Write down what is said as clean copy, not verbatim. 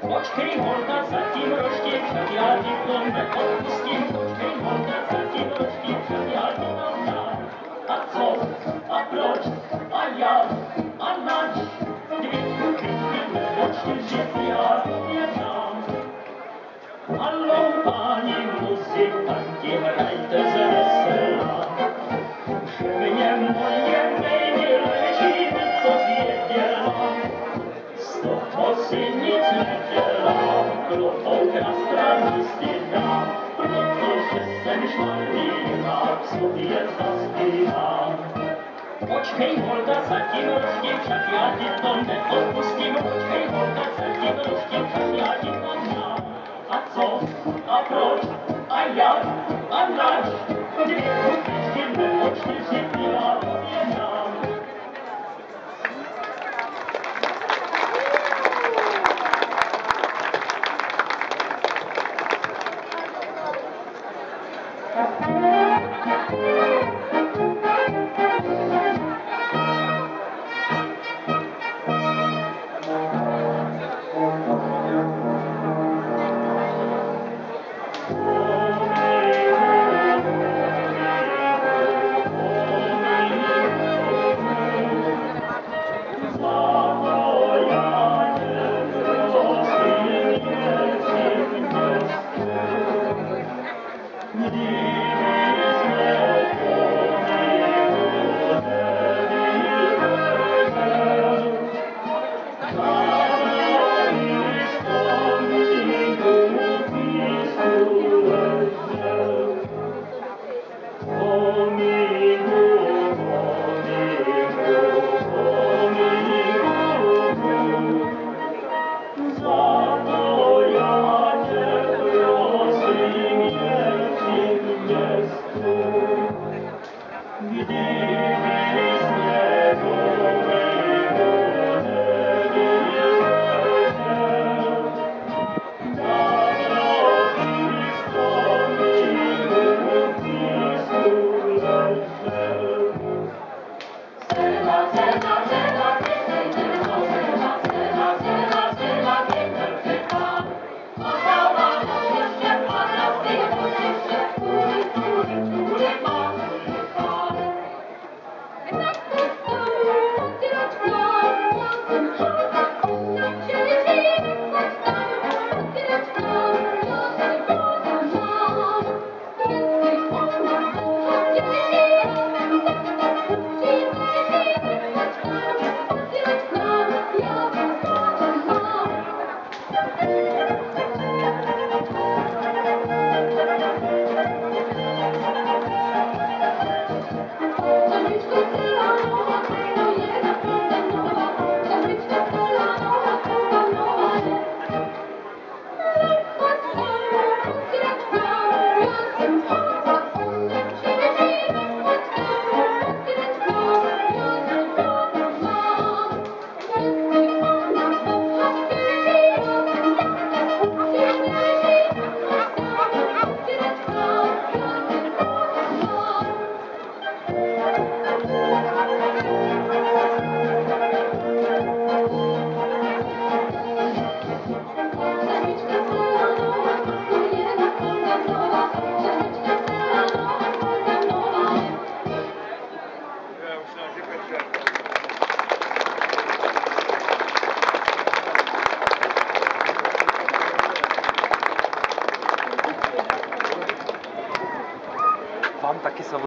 Počkej, holka, zatím roštím, však já ti to neodpustím. Počkej, holka, zatím roštím, však já ti to dám. A co? A proč? A jak? A nač? Dvě kuchyňky nebo 4 já je dám. Haló, páni muzikanti, hrajte zvesela. Že mě moje nejmilejší co věděla. Z toho si nic nedělám, klobouk na stranu si dám, protože jsem šmalík, sobě zaspívám. Počkej, holka, zatím roštím, však já ti to neodpustím. Počkej, holka, zatím roštím, však já ti to dám. A co? A proč? A jak? A nač? 2 kuchyňky nebo 4 já tobě dám. Vám taky samozřejmě.